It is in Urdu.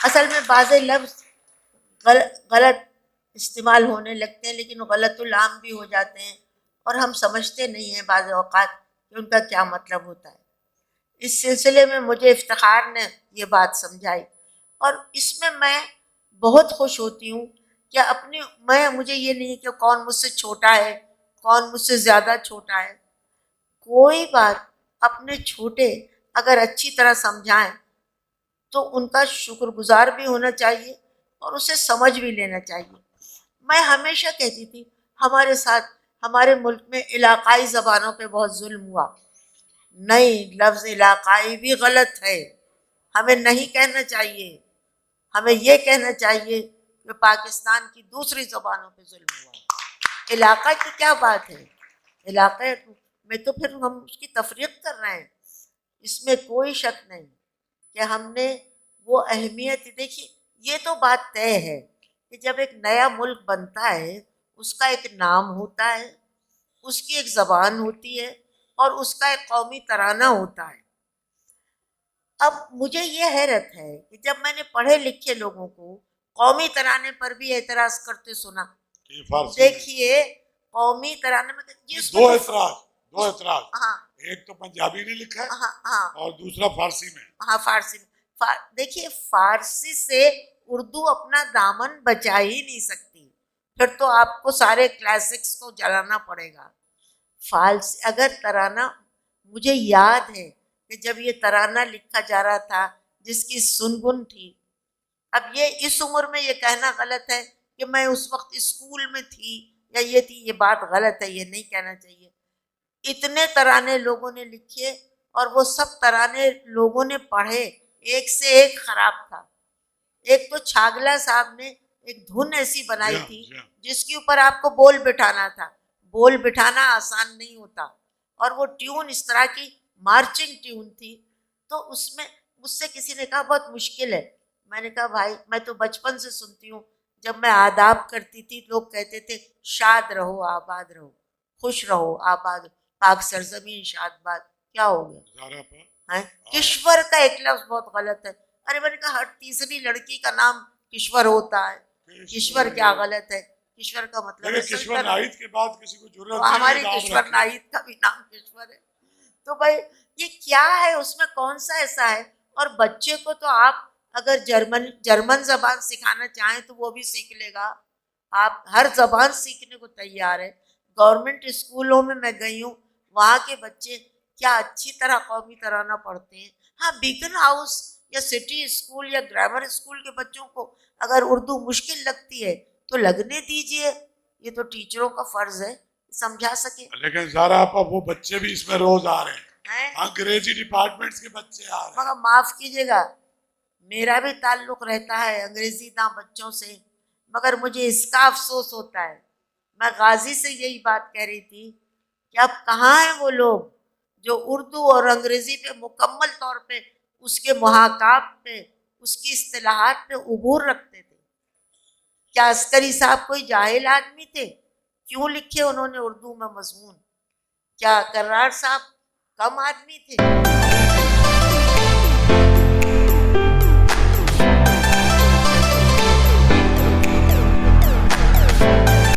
اصل میں بعض لفظ غلط استعمال ہونے لگتے ہیں، لیکن غلط العام بھی ہو جاتے ہیں، اور ہم سمجھتے نہیں ہیں بعض اوقات کہ ان کا کیا مطلب ہوتا ہے۔ اس سلسلے میں مجھے افتخار نے یہ بات سمجھائی، اور اس میں میں بہت خوش ہوتی ہوں کہ مجھے یہ نہیں کہ کون مجھ سے چھوٹا ہے، کون مجھ سے زیادہ چھوٹا ہے، کوئی بات اپنے چھوٹے اگر اچھی طرح سمجھائیں تو ان کا شکر گزار بھی ہونا چاہیے اور اسے سمجھ بھی لینا چاہیے۔ میں ہمیشہ کہتی تھی ہمارے ساتھ ہمارے ملک میں علاقائی زبانوں پہ بہت ظلم ہوا۔ نہیں، لفظ علاقائی بھی غلط ہے، ہمیں نہیں کہنا چاہیے، ہمیں یہ کہنا چاہیے کہ پاکستان کی دوسری زبانوں پہ ظلم ہوا ہے۔ علاقہ کی کیا بات ہے؟ علاقے میں تو پھر ہم اس کی تفریق کر رہے ہیں، اس میں کوئی شک نہیں کہ ہم نے وہ اہمیت دیکھی۔ یہ تو بات طے ہے کہ جب ایک نیا ملک بنتا ہے اس کا ایک نام ہوتا ہے، اس کی ایک زبان ہوتی ہے، اور اس کا ایک قومی ترانہ ہوتا ہے۔ اب مجھے یہ حیرت ہے کہ جب میں نے پڑھے لکھے لوگوں کو قومی ترانے پر بھی اعتراض کرتے سنا، دیکھیے قومی ترانے میں دو اعتراض، ہاں ایک تو پنجابی نے لکھا ہے ہاں ہاں اور دوسرا فارسی میں۔ ہاں فارسی میں دیکھیے فارسی سے اردو اپنا دامن بچا ہی نہیں سکتی، پھر تو آپ کو سارے کلاسکس کو جلانا پڑے گا۔ فارسی اگر ترانہ، مجھے یاد ہے کہ جب یہ ترانہ لکھا جا رہا تھا جس کی سنگن تھی، اب یہ اس عمر میں یہ کہنا غلط ہے کہ میں اس وقت اسکول میں تھی یا یہ تھی، یہ بات غلط ہے، یہ نہیں کہنا چاہیے۔ اتنے ترانے لوگوں نے لکھے اور وہ سب ترانے لوگوں نے پڑھے، ایک سے ایک خراب تھا۔ ایک تو چھاگلا صاحب نے ایک دھن ایسی بنائی تھی جس کے اوپر آپ کو بول بٹھانا تھا، بول بٹھانا آسان نہیں ہوتا، اور وہ ٹیون اس طرح کی مارچنگ ٹیون تھی، تو اس میں مجھ سے کسی نے کہا بہت مشکل ہے۔ میں نے کہا بھائی میں تو بچپن سے سنتی ہوں، جب میں آداب کرتی تھی لوگ کہتے تھے شاد رہو آباد رہو، خوش رہو آباد رہو، پاک سرزمین شاد باد، کیا ہو گیا؟ کشور کا ایک لفظ بہت غلط ہے۔ ارے میں نے کہا ہر تیسری لڑکی کا نام کشور ہوتا ہے، کشور کیا غلط ہے؟ کشور کا مطلب کشور ناہید کے بعد کسی کو ضرورت نہیں، ہماری کشور ناہید کا بھی نام کشور ہے۔ تو بھائی یہ کیا ہے، اس میں کون سا ایسا ہے؟ اور بچے کو تو آپ اگر جرمن زبان سکھانا چاہیں تو وہ بھی سیکھ لے گا، آپ ہر زبان سیکھنے کو تیار ہے۔ گورنمنٹ اسکولوں میں گئی ہوں، وہاں کے بچے کیا اچھی طرح قومی ترانہ پڑھتے ہیں۔ ہاں بیکن ہاؤس یا سٹی اسکول یا گرامر اسکول کے بچوں کو اگر اردو مشکل لگتی ہے تو لگنے دیجئے، یہ تو ٹیچروں کا فرض ہے سمجھا سکے۔ لیکن زارا آپا وہ بچے بھی اس میں روز آ رہے ہیں، انگریزی ڈپارٹمنٹس کے بچے آ رہے ہیں۔ مگر معاف کیجیے گا، میرا بھی تعلق رہتا ہے انگریزی داں بچوں سے، مگر مجھے اس کا افسوس ہوتا ہے۔ میں غازی سے یہی بات کہہ رہی تھی کہ اب کہاں ہیں وہ لوگ جو اردو اور انگریزی پہ مکمل طور پہ اس کے محاکات پہ، اس کی اصطلاحات پہ عبور رکھتے تھے؟ کیا عسکری صاحب کوئی جاہل آدمی تھے؟ کیوں لکھے انہوں نے اردو میں مضمون؟ کیا کرار صاحب کم آدمی تھے؟